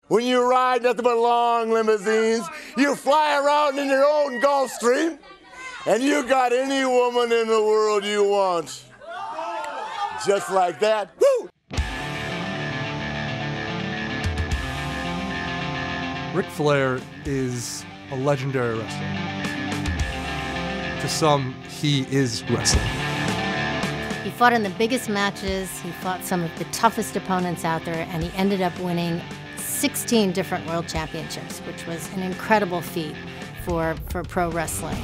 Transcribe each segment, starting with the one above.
When you ride nothing but long limousines, you fly around in your own Gulfstream, and you got any woman in the world you want. Just like that. Woo! Ric Flair is a legendary wrestler. To some, he is wrestling. He fought in the biggest matches, he fought some of the toughest opponents out there, and he ended up winning 16 different world championships, which was an incredible feat for pro wrestling.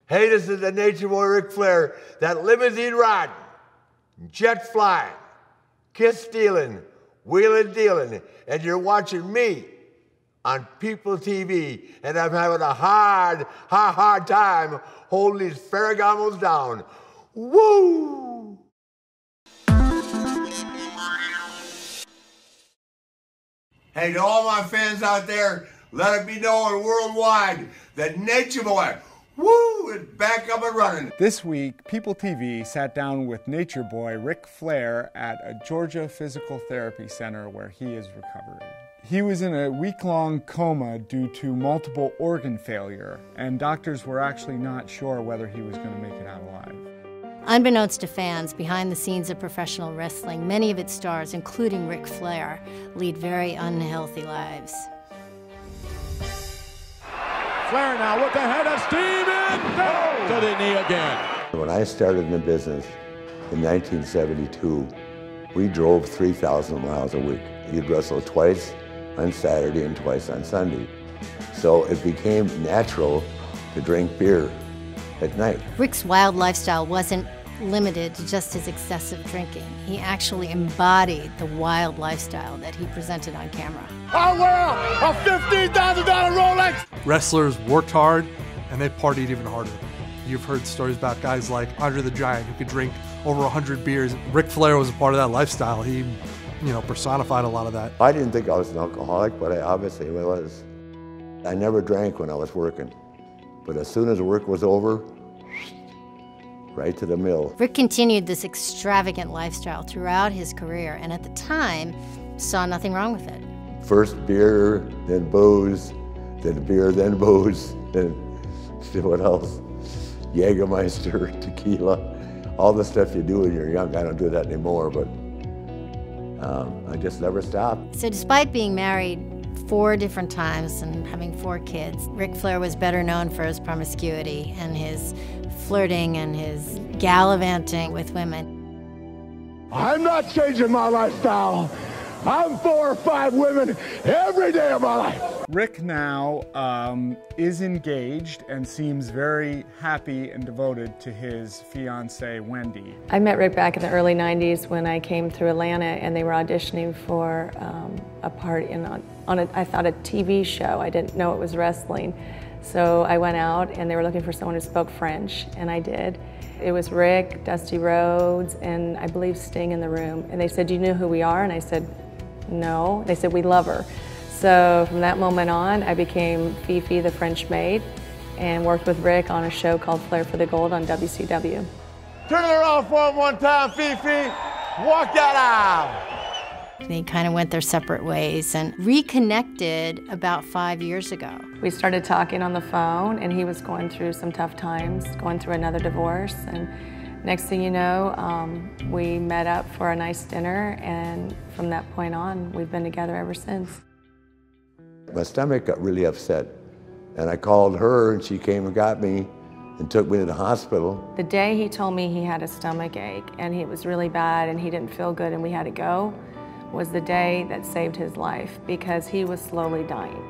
Hey, this is the Nature Boy Ric Flair, that limousine riding, jet flying, kiss stealing, wheeling dealing, and you're watching me on People TV, and I'm having a hard time holding these Ferragamos down. Woo! Hey, to all my fans out there, let it be known worldwide that Nature Boy, woo, is back up and running. This week, People TV sat down with Nature Boy Ric Flair at a Georgia Physical Therapy Center where he is recovering. He was in a week-long coma due to multiple organ failure, and doctors were actually not sure whether he was going to make it out alive. Unbeknownst to fans, behind the scenes of professional wrestling, many of its stars, including Ric Flair, lead very unhealthy lives. Flair now with the head of steam and down to the knee again. When I started in the business in 1972, we drove 3,000 miles a week. You'd wrestle twice on Saturday and twice on Sunday. So it became natural to drink beer at night. Ric's wild lifestyle wasn't limited to just his excessive drinking. He actually embodied the wild lifestyle that he presented on camera. I wear a $15,000 Rolex! Wrestlers worked hard, and they partied even harder. You've heard stories about guys like Andre the Giant who could drink over 100 beers. Ric Flair was a part of that lifestyle. He, personified a lot of that. I didn't think I was an alcoholic, but I obviously was. I never drank when I was working, but as soon as work was over, right to the mill. Ric continued this extravagant lifestyle throughout his career, and at the time, saw nothing wrong with it. First beer, then booze, then beer, then booze, then what else? Jägermeister, tequila, all the stuff you do when you're young. I don't do that anymore, but I just never stopped. So despite being married 4 different times and having 4 kids, Ric Flair was better known for his promiscuity and his flirting and his gallivanting with women. I'm not changing my lifestyle. I'm 4 or 5 women every day of my life. Ric now is engaged and seems very happy and devoted to his fiancée, Wendy. I met Ric back in the early 90s when I came through Atlanta and they were auditioning for a part on a TV show. I didn't know it was wrestling. So I went out and they were looking for someone who spoke French, and I did. It was Ric, Dusty Rhodes, and I believe Sting in the room. And they said, "Do you know who we are?" And I said, "No." They said, "We love her." So from that moment on, I became Fifi, the French maid, and worked with Ric on a show called Flair for the Gold on WCW. Turn it around for him one time, Fifi. Walk that aisle. They kind of went their separate ways and reconnected about 5 years ago. We started talking on the phone, and he was going through some tough times, going through another divorce. And next thing you know, we met up for a nice dinner, and from that point on, we've been together ever since. My stomach got really upset, and I called her, and she came and got me and took me to the hospital. The day he told me he had a stomach ache, and it was really bad, and he didn't feel good, and we had to go, was the day that saved his life, because he was slowly dying.